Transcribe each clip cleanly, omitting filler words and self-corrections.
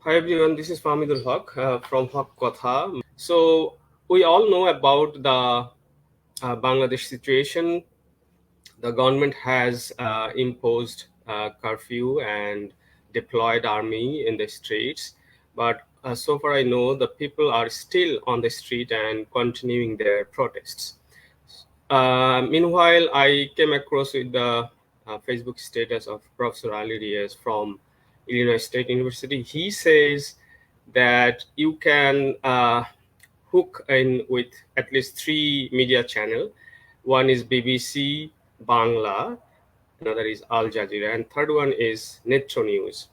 Hi everyone, this is Fahmidul from Kotha. So we all know about the Bangladesh situation. The government has imposed curfew and deployed army in the streets, but so far I know the people are still on the street and continuing their protests. Meanwhile, I came across with the Facebook status of Professor Ali Reyes from Illinois State University. He says that you can hook in with at least three media channel. One is BBC Bangla, another is Al Jazeera, and third one is Netra News.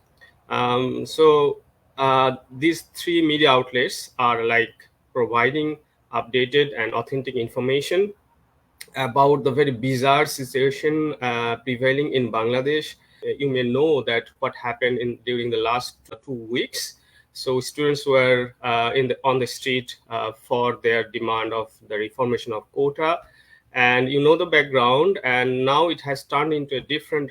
These three media outlets are like providing updated and authentic information about the very bizarre situation prevailing in Bangladesh. You may know that what happened during the last 2 weeks. So students were on the street for their demand of the reformation of quota, and you know the background. And now it has turned into a different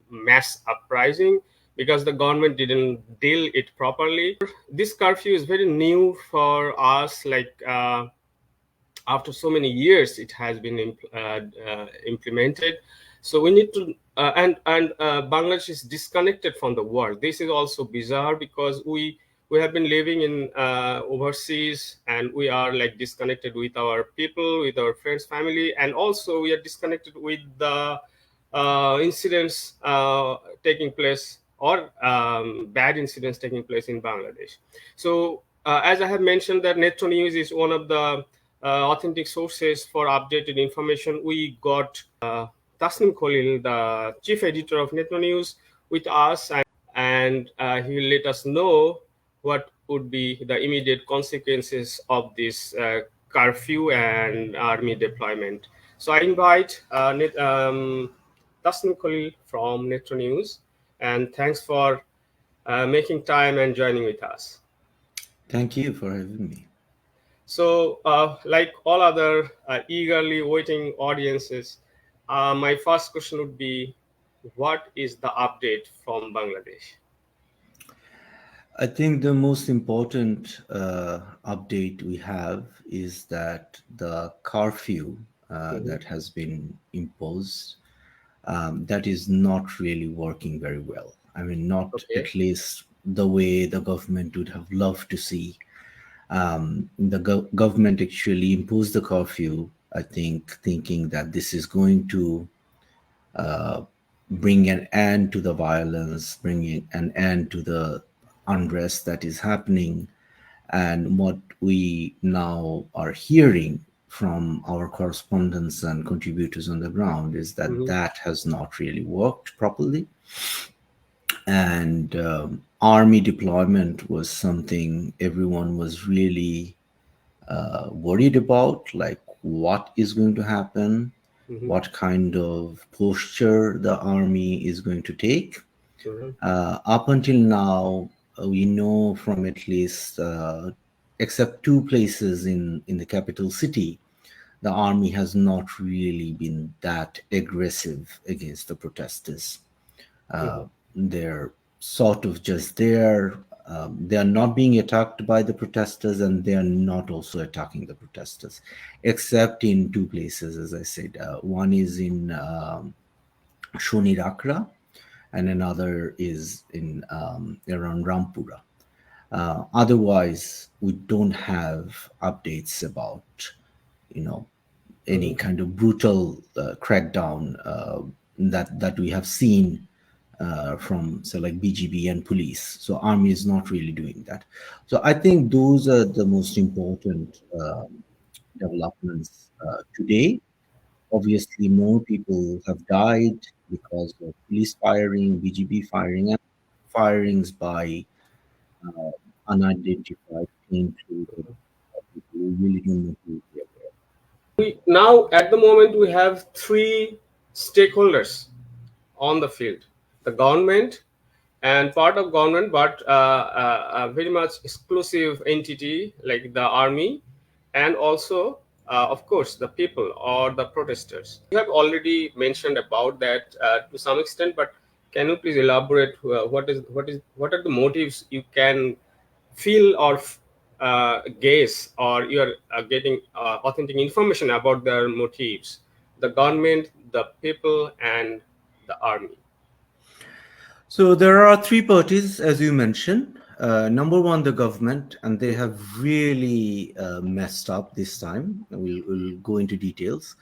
mass uprising because the government didn't deal it properly. This curfew is very new for us, like. After so many years it has been implemented, so we need to Bangladesh is disconnected from the world. This is also bizarre because we have been living in overseas, and we are like disconnected with our people, with our friends, family, and also we are disconnected with the incidents taking place, or bad incidents taking place in Bangladesh. So as I have mentioned, that Netra News is one of the authentic sources for updated information. We got Tasneem Khalil, the chief editor of Netra News, with us, and he will let us know what would be the immediate consequences of this curfew and army deployment. So I invite Tasneem Khalil from Netra News, and thanks for making time and joining with us. Thank you for having me. So, like all other eagerly waiting audiences, my first question would be, what is the update from Bangladesh? I think the most important update we have is that the curfew Mhm. that has been imposed, that is not really working very well. I mean, not Okay. at least the way the government would have loved to see. The government actually imposed the curfew, I think, thinking that this is going to bring an end to the violence, bringing an end to the unrest that is happening. And what we now are hearing from our correspondents and contributors on the ground is that Mhm. that has not really worked properly. And army deployment was something everyone was really worried about, like what is going to happen, Mhm. what kind of posture the army is going to take. Mhm. Up until now, we know from at least, except two places in the capital city, the army has not really been that aggressive against the protesters. Mhm. They're sort of just there. They are not being attacked by the protesters, and they are not also attacking the protesters, except in two places, as I said. One is in Shonirakra, and another is in around Rampura. Otherwise, we don't have updates about, you know, any Mhm. kind of brutal crackdown that we have seen from, say, like BGB and police. So army is not really doing that. So I think those are the most important developments today. Obviously, more people have died because of police firing, BGB firing, and firings by uh, unidentified painkillers. People who really don't know who they are. Now, at the moment, we have three stakeholders on the field: the government and part of government, but a very much exclusive entity like the army, and also, of course, the people or the protesters. You have already mentioned about that to some extent, but Can you please elaborate what are the motives you can feel or guess, or you are getting authentic information about their motives? The government, the people, and the army. So there are three parties, as you mentioned. Number one, the government, and they have really messed up this time. We'll go into details.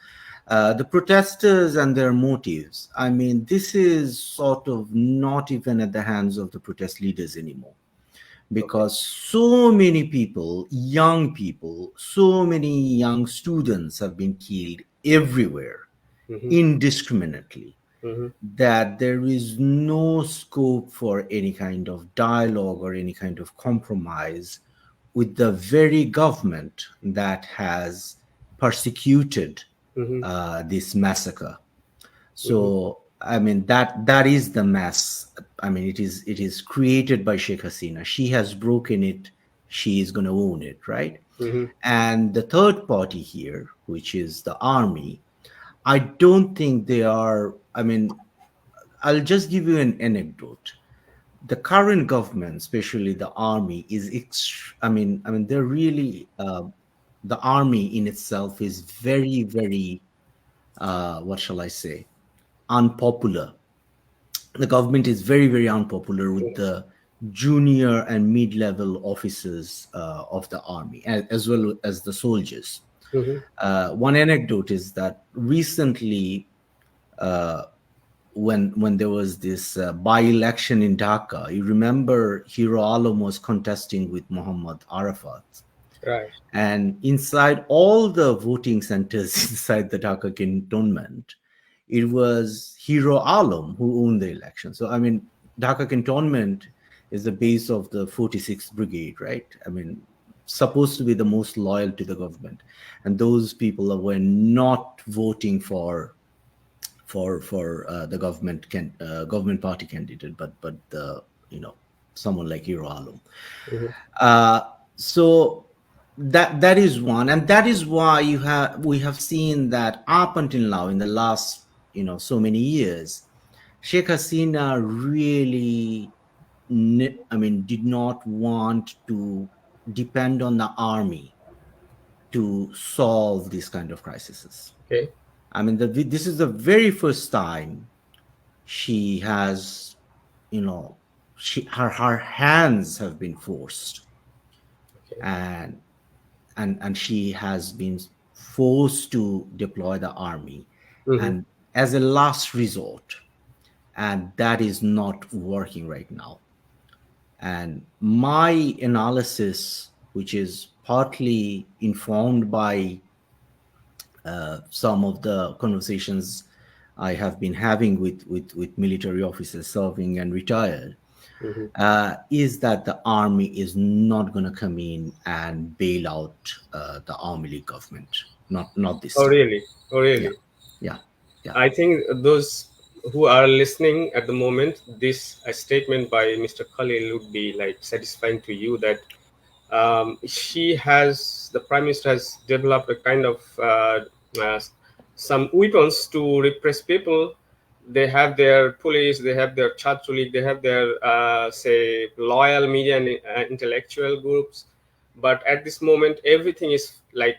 The protesters and their motives. I mean, this is sort of not even at the hands of the protest leaders anymore, Okay. because so many people, so many young students have been killed everywhere Mm-hmm. indiscriminately, Mm-hmm. that there is no scope for any kind of dialogue or any kind of compromise with the very government that has persecuted Mm-hmm. this massacre. Mm-hmm. So I mean, that is the mess. I mean, it is created by Sheikh Hasina. She has broken it. She is going to own it, right? Mm-hmm. And the third party here, which is the army, I don't think they are. I mean, I'll just give you an anecdote. The current government, especially the army, is I mean, they're really the army in itself is very, very what shall I say, unpopular. The government is very, very unpopular with the junior and mid-level officers of the army, as well as the soldiers. Mm-hmm. One anecdote is that recently, when there was this by-election in Dhaka, you remember Hero Alam was contesting with Muhammad Arafat, Right. and inside all the voting centers inside the Dhaka cantonment, it was Hero Alam who owned the election. So I mean, Dhaka cantonment is the base of the 46th Brigade, right? I mean, supposed to be the most loyal to the government, and those people were not voting for the government party candidate, but the someone like Hero Alam. Mm-hmm. Uh, so that is one, and that is why we have seen that up until now, in the last so many years, Sheikh Hasina really, I mean, did not want to depend on the army to solve these kind of crises. Okay. I mean, this is the very first time she has, you know, her hands have been forced, Okay. and and she has been forced to deploy the army, Mm-hmm. and as a last resort, and that is not working right now. And my analysis, which is partly informed by some of the conversations I have been having with military officers serving and retired, Mm-hmm. is that the army is not going to come in and bail out the Army League government. Not this Oh, time. really? Oh, Yeah, really? yeah, yeah. I think those who are listening at the moment, this statement by Mr. Khalil would be like satisfying to you that the prime minister has developed a kind of uh, some weapons to repress people. They have their police, they have their chhatrulik, they have their say loyal media and intellectual groups, but at this moment everything is like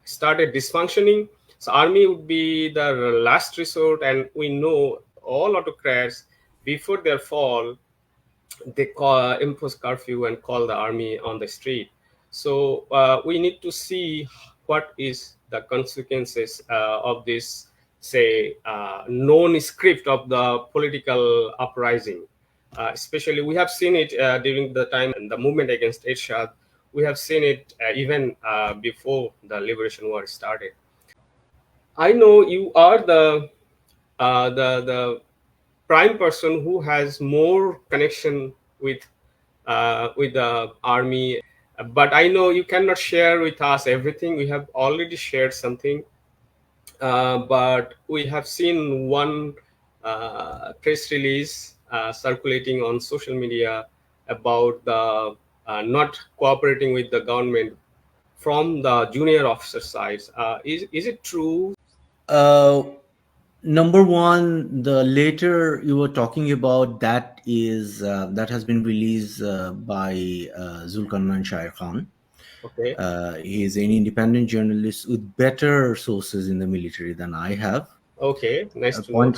started dysfunctioning. So army would be the last resort, and we know all autocrats before their fall they impose curfew and call the army on the street. So we need to see what is the consequences of this, say, known script of the political uprising. Especially, we have seen it during the time and the movement against Ershad. We have seen it even before the liberation war started. I know you are the prime person who has more connection with the army, but I know you cannot share with us everything. We have already shared something, but we have seen one press release circulating on social media about the not cooperating with the government from the junior officer sides. Is it true? Uh, Number one, the letter you were talking about, that has been released by Zulkarnain Shahir Khan. Okay. He is an independent journalist with better sources in the military than I have. Okay, nice to know.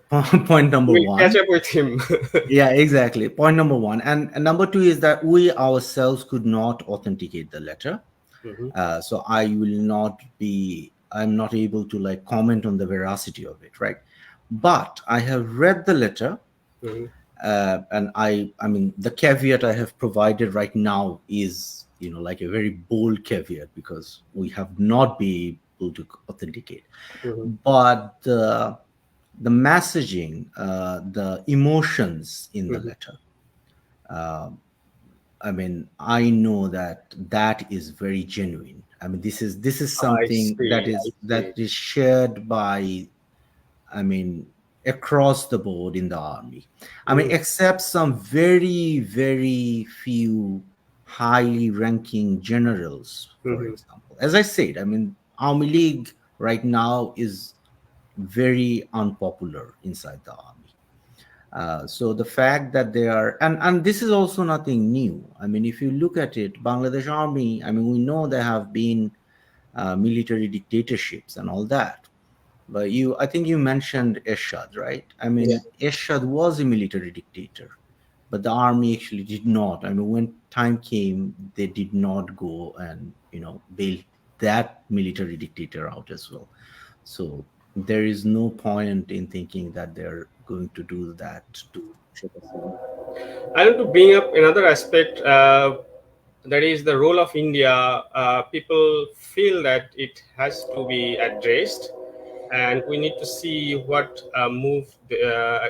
Point point number We'll catch one. up with him. Yeah, exactly. Point number one. And number two is that we ourselves could not authenticate the letter. Hmm. So I'm not able to like comment on the veracity of it, right? But I have read the letter, Hmm. and I mean, the caveat I have provided right now is, like a very bold caveat because we have not been able to authenticate. Hmm. But the messaging, the emotions in the Hmm. letter, I mean, I know that that is very genuine. I mean, this is I something that see. I is see. shared by, I mean, across the board in the army. I mean, Mm-hmm. except some very, very few highly ranking generals, for Mm-hmm. example. As I said, I mean, Army League right now is very unpopular inside the army. So the fact that they are, and this is also nothing new. I mean, if you look at it, Bangladesh Army, I mean, we know there have been military dictatorships and all that. But I think you mentioned Ershad, right? I Yeah. mean, Ershad was a military dictator, but the army actually did not. I mean, when time came, they did not go and, bail that military dictator out as well. So there is no point in thinking that they're going to do that to Sheikh Hasina. I want to bring up another aspect, that is the role of India. People feel that it has to be addressed, and we need to see what move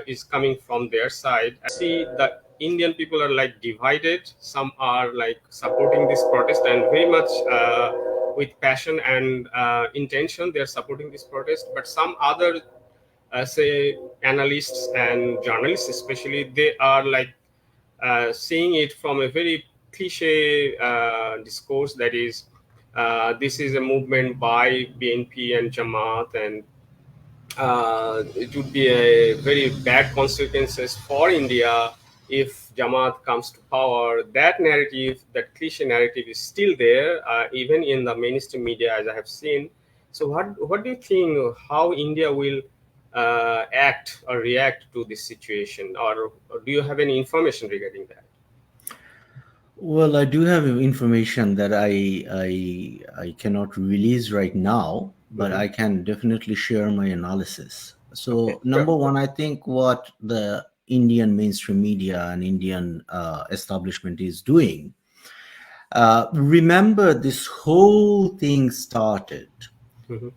is coming from their side. See, the Indian people are like divided. Some are like supporting this protest and very much with passion and intention. They are supporting this protest, but some other say analysts and journalists especially, they are like seeing it from a very cliche discourse, that is, this is a movement by BNP and Jamaat, and it would be a very bad consequences for India if Jamaat comes to power. That narrative, that cliche narrative, is still there, even in the mainstream media, as I have seen. So, what do you think? How India will act or react to this situation, or do you have any information regarding that? Well, I do have information that I cannot release right now, but Hmm. I can definitely share my analysis. Okay, So, sure. number one, I think what the Indian mainstream media and Indian establishment is doing. Remember, this whole thing started Hmm.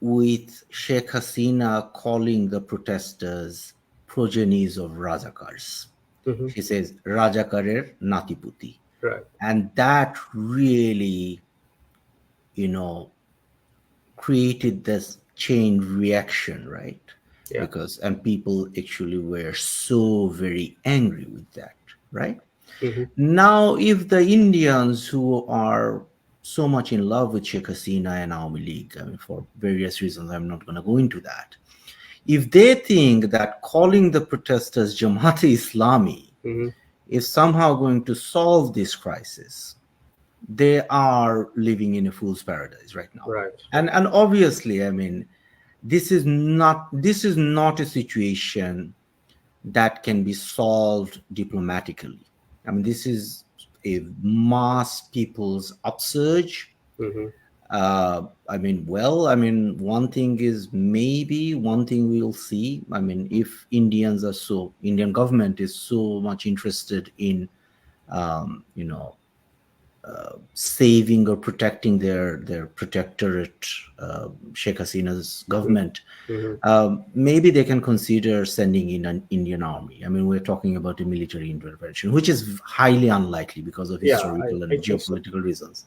with Sheikh Hasina calling the protesters progenies of Rajakars. Hmm. She says Rajakarer Natiputi. Right. And that really, you know, created this chain reaction, right? Yeah. And people actually were so very angry with that, right? Hmm. Now, if the Indians who are so much in love with Sheikh Hasina and Awami League, I mean, for various reasons, I'm not going to go into that. If they think that calling the protesters Jamaat Islami Hmm. is somehow going to solve this crisis, they are living in a fool's paradise right now. Right. Right. And obviously, I mean, this is not a situation that can be solved diplomatically. I mean, this is a mass people's upsurge. Hmm. I mean, well, I mean, one thing is, maybe one thing we'll see. I mean, if Indian government is so much interested in, you know, saving or protecting their protectorate, Sheikh Hasina's government, Hmm. maybe they can consider sending in an Indian army. I mean, we're talking about a military intervention, which is highly unlikely because of Yeah, historical I and think so. geopolitical reasons.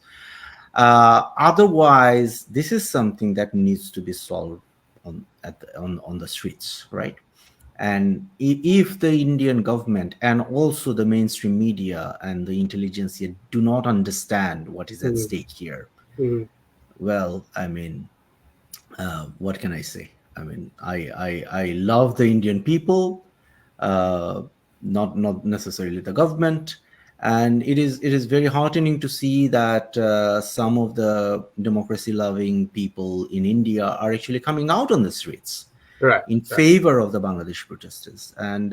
Otherwise, this is something that needs to be solved on the streets, right? And if the Indian government and also the mainstream media and the intelligentsia do not understand what is at Hmm. stake here, Hmm. well, I mean, what can I say? I mean, I love the Indian people, uh, not necessarily the government, and it is very heartening to see that some of the democracy-loving people in India are actually coming out on the streets Right, in right. favor of the Bangladesh protesters, and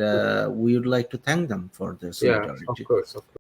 we would like to thank them for their Yeah, of solidarity. course, of course.